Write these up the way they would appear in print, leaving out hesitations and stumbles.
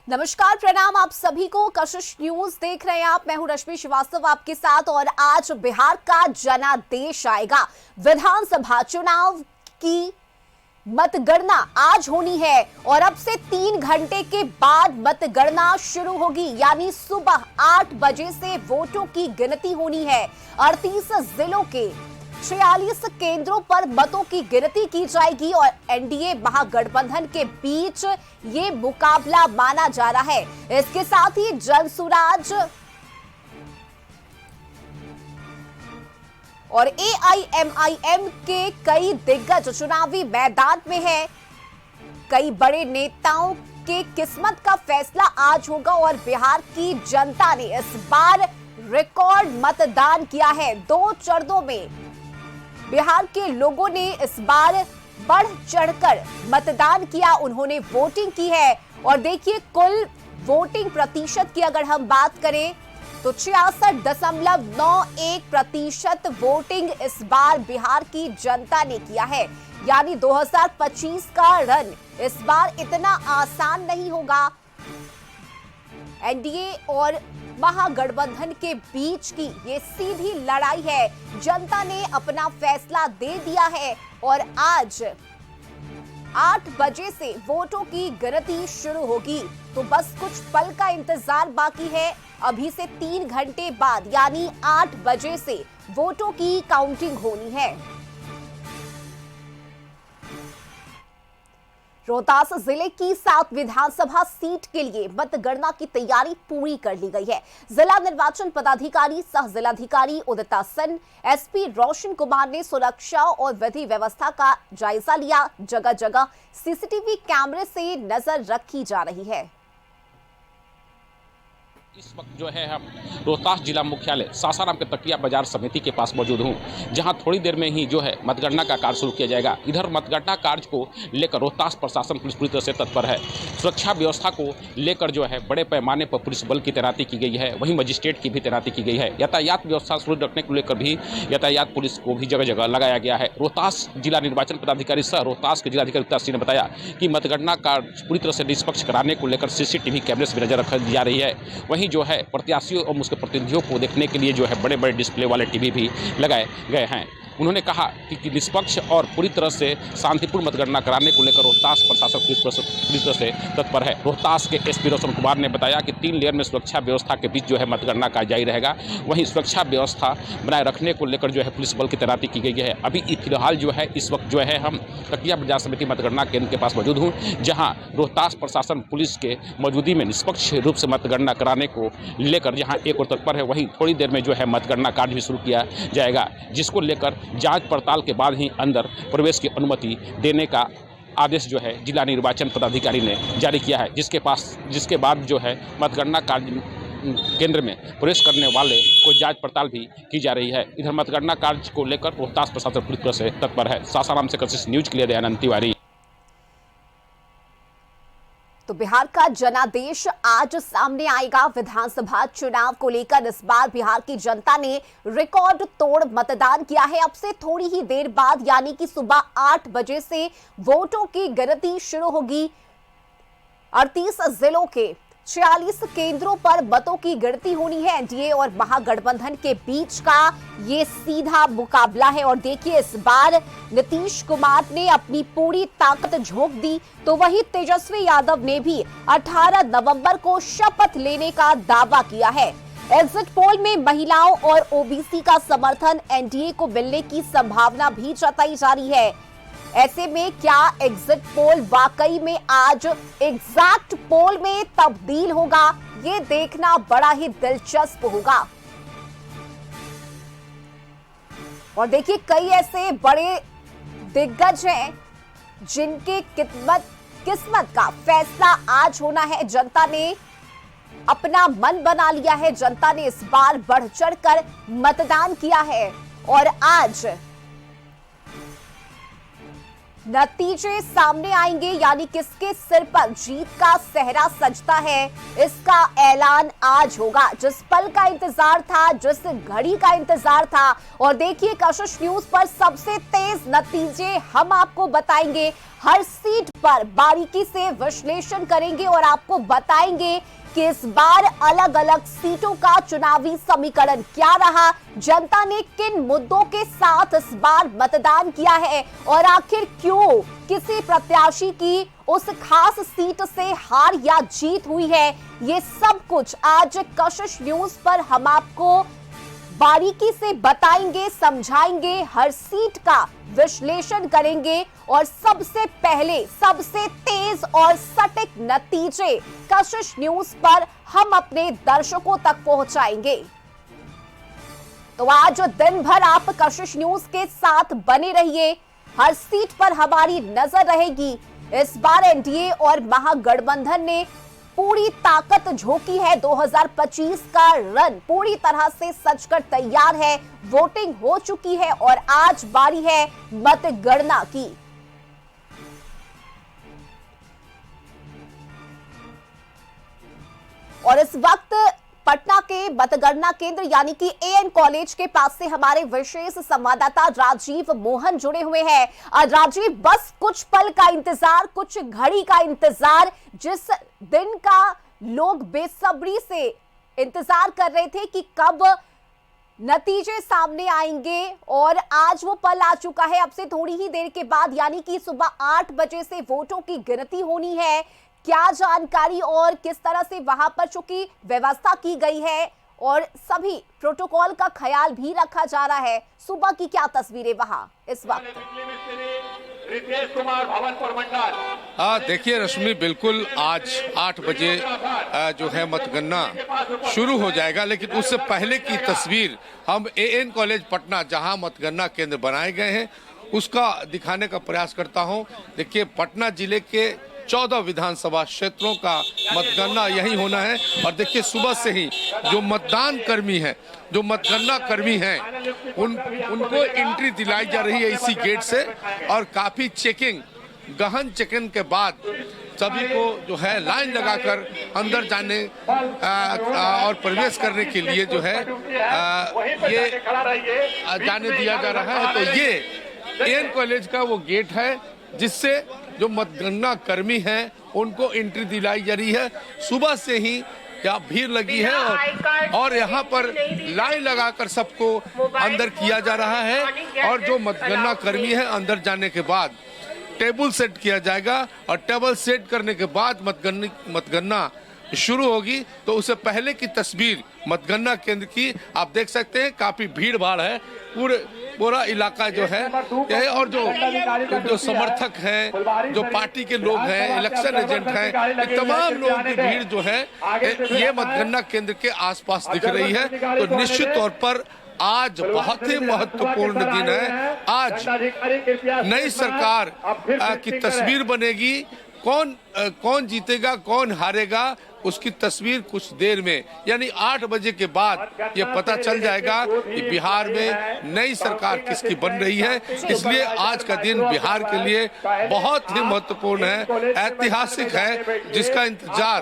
नमस्कार, प्रणाम आप सभी को। कशिश न्यूज देख रहे हैं आप। मैं हूं रश्मि श्रीवास्तव आपके साथ। और आज बिहार का जनादेश आएगा। विधानसभा चुनाव की मतगणना आज होनी है और अब से 3 घंटे के बाद मतगणना शुरू होगी, यानी सुबह 8 बजे से वोटों की गिनती होनी है। 38 जिलों के 46 केंद्रों पर मतों की गिनती की जाएगी और एनडीए महागठबंधन के बीच ये मुकाबला माना जा रहा है। इसके साथ ही जनसुराज और एआईएमआईएम के कई दिग्गज चुनावी मैदान में हैं। कई बड़े नेताओं के किस्मत का फैसला आज होगा और बिहार की जनता ने इस बार रिकॉर्ड मतदान किया है। 2 चरणों में बिहार के लोगों ने इस बार बढ़ चढ़कर मतदान किया, उन्होंने वोटिंग की है। और देखिए, कुल वोटिंग प्रतिशत की अगर हम बात करें तो 66.91% वोटिंग इस बार बिहार की जनता ने किया है। यानी 2025 का रन इस बार इतना आसान नहीं होगा। एनडीए और महागठबंधन के बीच की ये सीधी लड़ाई है। जनता ने अपना फैसला दे दिया है और आज 8 बजे से वोटों की गिनती शुरू होगी। तो बस कुछ पल का इंतजार बाकी है। अभी से 3 घंटे बाद यानी 8 बजे से वोटों की काउंटिंग होनी है। रोहतास जिले की 7 विधानसभा सीट के लिए मतगणना की तैयारी पूरी कर ली गई है। जिला निर्वाचन पदाधिकारी सह जिलाधिकारी उदिता सेन, एसपी रोशन कुमार ने सुरक्षा और विधि व्यवस्था का जायजा लिया। जगह जगह सीसीटीवी कैमरे से नजर रखी जा रही है। इस वक्त जो है हम रोहतास जिला मुख्यालय सासाराम के तकिया बाजार समिति के पास मौजूद हूं, जहां थोड़ी देर में ही जो है मतगणना का कार्य शुरू किया जाएगा। इधर मतगणना कार्य को लेकर रोहतास प्रशासन पुलिस पूरी तरह से तत्पर है। सुरक्षा व्यवस्था को लेकर जो है बड़े पैमाने पर पुलिस बल की तैनाती की गई है, वहीं मजिस्ट्रेट की भी तैनाती की गई है। यातायात व्यवस्था सुदृढ़ रखने को लेकर भी यातायात पुलिस को भी जगह जगह लगाया गया है। रोहतास जिला निर्वाचन पदाधिकारी सह रोहतास के जिलाधिकारी उदिता सिंह ने बताया कि मतगणना कार्य पूरी तरह से निष्पक्ष कराने को लेकर सीसीटीवी कैमरे से भी नजर रखी जा रही है। वहीं जो है प्रत्याशियों और उसके प्रतिनिधियों को देखने के लिए जो है बड़े बड़े डिस्प्ले वाले टीवी भी लगाए गए हैं। उन्होंने कहा कि निष्पक्ष और पूरी तरह से शांतिपूर्ण मतगणना कराने को लेकर रोहतास प्रशासन पूरी तरह से तत्पर है। रोहतास के एसपी रोशन कुमार ने बताया कि 3 लेयर में सुरक्षा व्यवस्था के बीच जो है मतगणना का जारी रहेगा। वहीं सुरक्षा व्यवस्था बनाए रखने को लेकर जो है पुलिस बल की तैनाती की गई है। अभी फिलहाल जो है इस वक्त जो है हम तकिया बाजार समिति मतगणना केंद्र के पास मौजूद हूँ, जहाँ रोहतास प्रशासन पुलिस के मौजूदगी में निष्पक्ष रूप से मतगणना कराने को लेकर जहाँ एक और तत्पर है, वहीं थोड़ी देर में जो है मतगणना कार्य भी शुरू किया जाएगा, जिसको लेकर जांच पड़ताल के बाद ही अंदर प्रवेश की अनुमति देने का आदेश जो है जिला निर्वाचन पदाधिकारी ने जारी किया है, जिसके बाद जो है मतगणना कार्य केंद्र में प्रवेश करने वाले को जांच पड़ताल भी की जा रही है। इधर मतगणना कार्य को लेकर रोहतास प्रशासन पूरी तरह से तत्पर है। सासाराम से कशिश न्यूज के लिए दयानंद तिवारी। तो बिहार का जनादेश आज सामने आएगा। विधानसभा चुनाव को लेकर इस बार बिहार की जनता ने रिकॉर्ड तोड़ मतदान किया है। अब से थोड़ी ही देर बाद यानी कि सुबह 8 बजे से वोटों की गिनती शुरू होगी। 38 जिलों के 46 केंद्रों पर मतों की गिनती होनी है। एनडीए और महागठबंधन के बीच का ये सीधा मुकाबला है। और देखिए, इस बार नीतीश कुमार ने अपनी पूरी ताकत झोंक दी, तो वही तेजस्वी यादव ने भी 18 नवंबर को शपथ लेने का दावा किया है। एग्जिट पोल में महिलाओं और ओबीसी का समर्थन एनडीए को मिलने की संभावना भी जताई जा रही है। ऐसे में क्या एग्जिट पोल वाकई में आज एग्जैक्ट पोल में तब्दील होगा, ये देखना बड़ा ही दिलचस्प होगा। और देखिए, कई ऐसे बड़े दिग्गज हैं जिनके किस्मत का फैसला आज होना है। जनता ने अपना मन बना लिया है। जनता ने इस बार बढ़ चढ़कर मतदान किया है और आज नतीजे सामने आएंगे, यानी किसके सिर पर जीत का सेहरा सजता है, इसका ऐलान आज होगा। जिस पल का इंतजार था, जिस घड़ी का इंतजार था, और देखिए कशिश न्यूज पर सबसे तेज नतीजे हम आपको बताएंगे। हर सीट पर बारीकी से विश्लेषण करेंगे और आपको बताएंगे कि इस बार अलग अलग सीटों का चुनावी समीकरण क्या रहा, जनता ने किन मुद्दों के साथ इस बार मतदान किया है और आखिर क्यों किसी प्रत्याशी की उस खास सीट से हार या जीत हुई है। ये सब कुछ आज कशिश न्यूज पर हम आपको बारीकी से बताएंगे, समझाएंगे, हर सीट का विश्लेषण करेंगे और सबसे पहले सबसे तेज और सटीक नतीजे कशिश न्यूज पर हम अपने दर्शकों तक पहुंचाएंगे। तो आज दिन भर आप कशिश न्यूज के साथ बने रहिए, हर सीट पर हमारी नजर रहेगी। इस बार एनडीए और महागठबंधन ने पूरी ताकत झोंकी है। 2025 का रन पूरी तरह से सजकर तैयार है, वोटिंग हो चुकी है और आज बारी है मतगणना की। और इस वक्त पटना के मतगणना केंद्र यानी कि एएन कॉलेज के पास से हमारे विशेष संवाददाता राजीव मोहन जुड़े हुए हैं। राजीव, बस कुछ पल का इंतजार, कुछ घड़ी का इंतजार, जिस दिन का लोग बेसब्री से इंतजार कर रहे थे कि कब नतीजे सामने आएंगे, और आज वो पल आ चुका है। अब से थोड़ी ही देर के बाद यानी कि सुबह 8 बजे से वोटों की गिनती होनी है। क्या जानकारी और किस तरह से वहां पर चूंकि व्यवस्था की गई है और सभी प्रोटोकॉल का ख्याल भी रखा जा रहा है, सुबह की क्या तस्वीरें वहां इस वक्त? देखिए रश्मि, बिल्कुल आज 8 बजे जो है मतगणना शुरू हो जाएगा, लेकिन उससे पहले की तस्वीर हम एएन कॉलेज पटना जहां मतगणना केंद्र बनाए गए हैं उसका दिखाने का प्रयास करता हूं। देखिए, पटना जिले के 14 विधानसभा क्षेत्रों का मतगणना यही होना है। और देखिए, सुबह से ही जो मतदान कर्मी हैं, जो मतगणना कर्मी हैं, उनको एंट्री दिलाई जा रही है इसी गेट से, और काफी चेकिंग, गहन चेकिंग के बाद सभी को जो है लाइन लगाकर अंदर जाने और प्रवेश करने के लिए जो है ये जाने दिया जा रहा है। तो ये एएन कॉलेज का वो गेट है जिससे जो मतगणना कर्मी हैं उनको एंट्री दिलाई जा रही है। सुबह से ही यहाँ भीड़ लगी है और यहाँ पर लाइन लगाकर सबको अंदर किया जा रहा है। और जो मतगणना कर्मी है अंदर जाने के बाद टेबल सेट किया जाएगा, और टेबल सेट करने के बाद मतगणना शुरू होगी। तो उससे पहले की तस्वीर मतगणना केंद्र की आप देख सकते हैं, काफी भीड़ भाड़ है, पूरा इलाका जो है यह, और जो समर्थक हैं, जो पार्टी के लोग हैं, इलेक्शन एजेंट हैं, तमाम लोगों की भीड़ जो है ये मतगणना केंद्र के आसपास दिख रही है। तो निश्चित तौर पर आज बहुत ही महत्वपूर्ण दिन है। आज नई सरकार की तस्वीर बनेगी। कौन जीतेगा, कौन हारेगा, उसकी तस्वीर कुछ देर में यानी 8 बजे के बाद ये पता चल जाएगा कि बिहार में नई सरकार किसकी बन रही है। इसलिए आज का दिन बिहार के लिए बहुत ही महत्वपूर्ण है, ऐतिहासिक है, जिसका इंतजार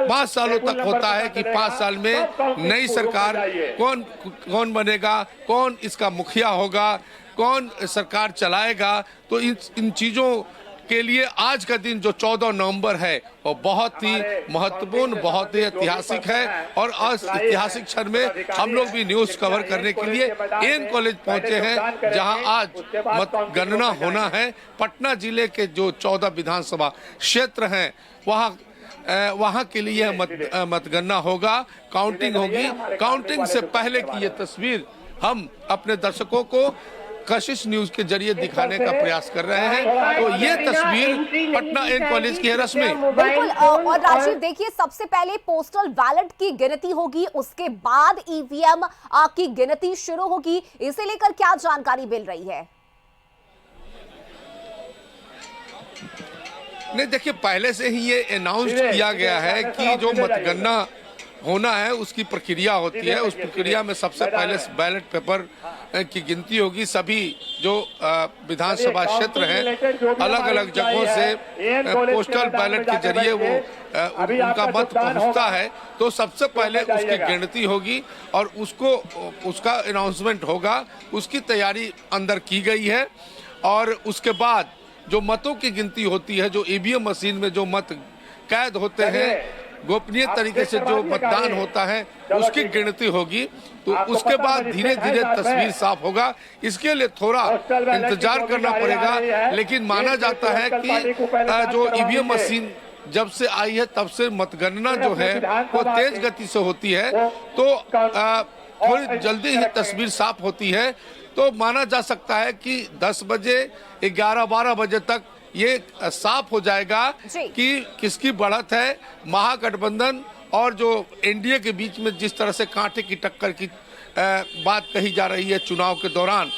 5 सालों तक होता है कि 5 साल में नई सरकार कौन बनेगा, कौन इसका मुखिया होगा, कौन सरकार चलाएगा। तो इन चीजों के लिए आज का दिन जो 14 नवंबर है वो बहुत ही महत्वपूर्ण, बहुत ही ऐतिहासिक है। और आज ऐतिहासिक क्षण में हम लोग भी न्यूज कवर करने के लिए एएन कॉलेज पहुंचे हैं, जहां आज मतगणना होना है। पटना जिले के जो 14 विधानसभा क्षेत्र हैं वहां के लिए मतगणना होगा, काउंटिंग होगी। काउंटिंग से पहले की ये तस्वीर हम अपने दर्शकों को कशिश न्यूज के जरिए दिखाने का प्रयास कर रहे हैं। तो ये तस्वीर पटना एएन कॉलेज की है रश्मि। बिल्कुल। और राजीव, देखिए, सबसे पहले पोस्टल बैलेट की गिनती होगी, उसके बाद ईवीएम की गिनती शुरू होगी। इसे लेकर क्या जानकारी मिल रही है? नहीं, देखिए, पहले से ही ये अनाउंस किया गया है कि जो मतगणना होना है उसकी प्रक्रिया होती है। उस प्रक्रिया में सबसे पहले बैलेट पेपर की गिनती होगी। सभी जो विधानसभा क्षेत्र हैं अलग अलग जगहों से पोस्टल बैलेट के जरिए वो उनका मत पहुंचता है, तो सबसे पहले उसकी गिनती होगी और उसका अनाउंसमेंट होगा। उसकी तैयारी अंदर की गई है और उसके बाद जो मतों की गिनती होती है, जो ईवीएम मशीन में जो मत कैद होते हैं, गोपनीय तरीके से जो मतदान होता है उसकी गिनती होगी। तो उसके बाद धीरे धीरे तस्वीर साफ होगा। इसके लिए थोड़ा इंतजार करना पड़ेगा, लेकिन माना जाता है कि जो ईवीएम मशीन जब से आई है तब से मतगणना जो है वो तेज गति से होती है, तो थोड़ी जल्दी ही तस्वीर साफ होती है। तो माना जा सकता है कि 10 बजे 11-12 बजे तक ये साफ हो जाएगा कि किसकी बढ़त है। महागठबंधन और जो एनडीए के बीच में जिस तरह से कांटे की टक्कर की बात कही जा रही है चुनाव के दौरान,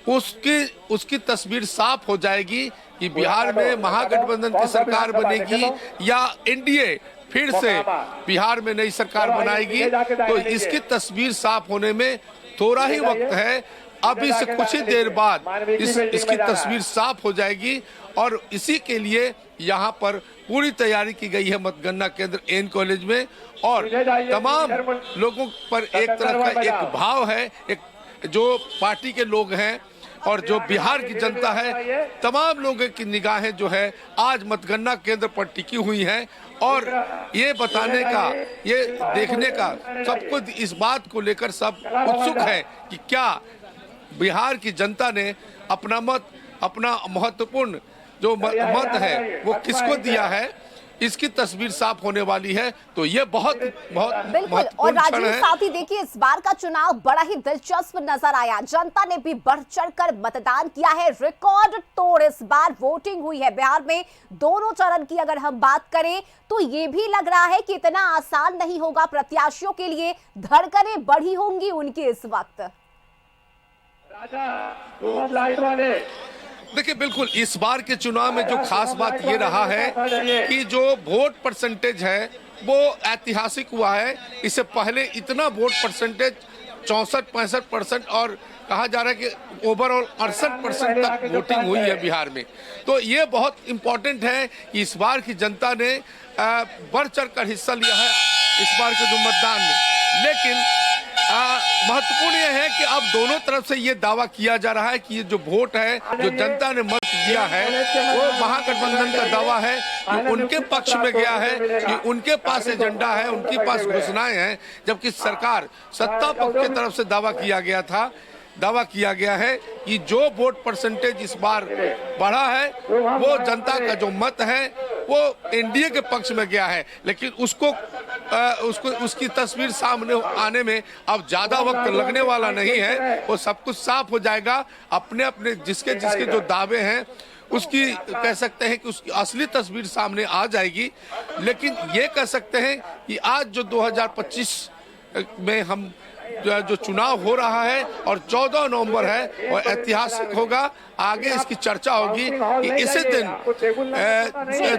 उसकी तस्वीर साफ हो जाएगी कि बिहार में महागठबंधन की सरकार बनेगी या एनडीए फिर से बिहार में नई सरकार बनाएगी। तो इसकी तस्वीर साफ होने में थोड़ा ही वक्त है। अभी से कुछ ही देर बाद इसकी तस्वीर साफ हो जाएगी और इसी के लिए यहाँ पर पूरी तैयारी की गई है मतगणना केंद्र एन कॉलेज में। और तमाम लोगों पर एक तरह का एक भाव है, एक जो पार्टी के लोग हैं और जो बिहार की जनता है, तमाम लोगों की निगाहें जो है आज मतगणना केंद्र पर टिकी हुई हैं और ये बताने का, ये देखने का सब कुछ इस बात को लेकर सब उत्सुक है कि क्या बिहार की जनता ने अपना मत, अपना महत्वपूर्ण जो मत है वो किसको दिया है। इसकी तस्वीर साफ होने वाली है। तो ये बहुत बिल्कुल। और राजीव, साथ ही देखिए इस बार का चुनाव बड़ा ही दिलचस्प नजर आया। जनता ने भी बढ़ चढ़कर मतदान किया है, रिकॉर्ड तोड़ इस बार वोटिंग हुई है बिहार में। दोनों चरण की अगर हम बात करें तो ये भी लग रहा है कि इतना आसान नहीं होगा प्रत्याशियों के लिए, धड़कनें बढ़ी होंगी उनकी इस वक्त। देखिए बिल्कुल इस बार के चुनाव में जो खास बात ये रहा है कि जो वोट परसेंटेज है वो ऐतिहासिक हुआ है। इससे पहले इतना वोट परसेंटेज 64-65% और कहा जा रहा है कि ओवरऑल 68% तक वोटिंग हुई है बिहार में। तो ये बहुत इम्पोर्टेंट है कि इस बार की जनता ने बढ़ चढ़ कर हिस्सा लिया है इस बार के जो मतदान में। लेकिन महत्वपूर्ण यह है कि अब दोनों तरफ से ये दावा किया जा रहा है कि ये जो वोट है, जो जनता ने मत दिया है, वो महागठबंधन का दावा है कि उनके पक्ष में गया है, कि उनके पास एजेंडा है, उनके पास घोषणाएं हैं। जबकि सरकार सत्ता पक्ष की तरफ से दावा किया गया है कि जो वोट परसेंटेज इस बार बढ़ा है वो जनता का जो मत है वो एनडीए के पक्ष में गया है। लेकिन उसकी तस्वीर सामने आने में अब ज्यादा वक्त लगने वाला नहीं है। वो सब कुछ साफ हो जाएगा। अपने जिसके जो दावे हैं उसकी कह सकते हैं कि उसकी असली तस्वीर सामने आ जाएगी। लेकिन ये कह सकते हैं कि आज जो 2025 में हम जो चुनाव हो रहा है और 14 नवंबर है वो ऐतिहासिक होगा। आगे इसकी चर्चा होगी कि इसी दिन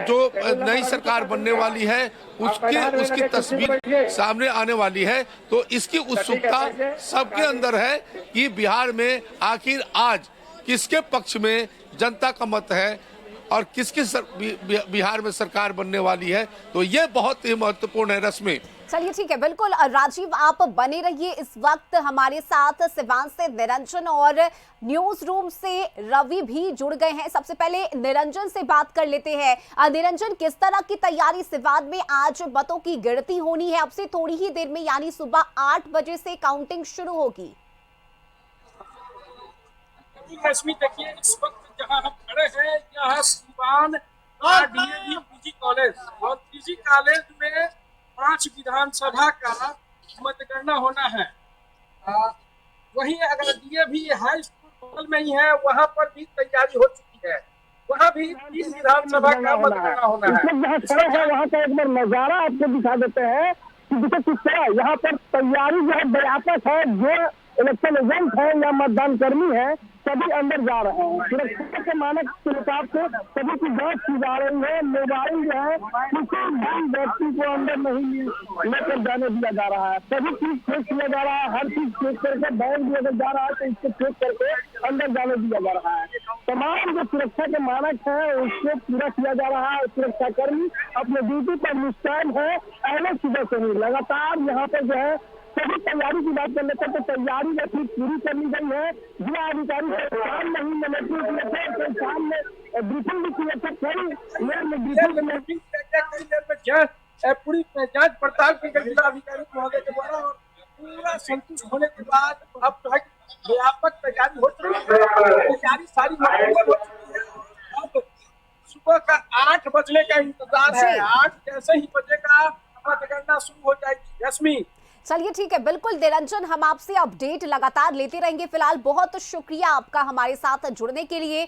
जो नई सरकार बनने वाली है उसकी तस्वीर सामने आने वाली है। तो इसकी उत्सुकता सबके अंदर है कि बिहार में आखिर आज किसके पक्ष में जनता का मत है और किसकी बिहार में सरकार बनने वाली है। तो ये बहुत ही महत्वपूर्ण है। रश्मि, चलिए ठीक है, बिल्कुल। राजीव आप बने रहिए इस वक्त हमारे साथ। सिवान से निरंजन और न्यूज रूम से रवि भी जुड़ गए हैं। सबसे पहले निरंजन से बात कर लेते हैं। निरंजन, किस तरह की तैयारी सिवान में आज मतों की गिनती होनी है? अब से थोड़ी ही देर में यानी सुबह 8 बजे से काउंटिंग शुरू होगी। रश्मि, देखिए इस वक्त जहां हम खड़े हैं यहाँ सिवान डीएवी पीजी कॉलेज और पीजी कॉलेज में 5 विधानसभा का मतगणना होना है। वहीं अगर डीएवी हाई स्कूल में ही है वहां पर भी तैयारी हो चुकी है, वहां भी 3 विधानसभा का मतगणना होना है। वहाँ का एक बार नजारा आपको दिखा देते हैं कि देखो किस तरह यहाँ पर तैयारी जो है व्यापक है। जो इलेक्शन एजेंट है या मतदान कर्मी है सभी अंदर जा रहे हैं। सुरक्षा के मानक के हिसाब से सभी की जांच की जा रही है। मोबाइल जो है किसी भी व्यक्ति को अंदर नहीं लेकर जाने दिया जा रहा है। सभी चीज चेक किया जा रहा है, हर चीज चेक करके बैग भी अगर जा रहा है तो इसको चेक करके अंदर जाने दिया जा रहा है। तमाम जो सुरक्षा के मानक है उसको पूरा किया जा रहा है। सुरक्षा कर्मी अपने ड्यूटी पर मुस्तैद है। पहले सुबह से ही लगातार यहाँ पर जो है सभी तैयारी की बात कर लेते हैं तो तैयारी अपनी पूरी कर ली गई है। जिला अधिकारी शाम में ही मिलिट्री किए थे, तो शाम में ब्रीफिंग भी किए थे। पूरी जांच पड़ताल की गई जिला अधिकारी महोदय के द्वारा और पूरा संतुष्ट होने के बाद अब जो है व्यापक तैयारी हो चुकी है। तैयारी सारी मुकम्मल हो चुकी है। अब सुबह का 8 बजने का इंतजार है। 8 जैसे ही बजेगा मतगणना शुरू हो जाएगी। रश्मि, चलिए ठीक है, बिल्कुल निरंजन, हम आपसे अपडेट लगातार लेते रहेंगे। फिलहाल बहुत शुक्रिया आपका हमारे साथ जुड़ने के लिए।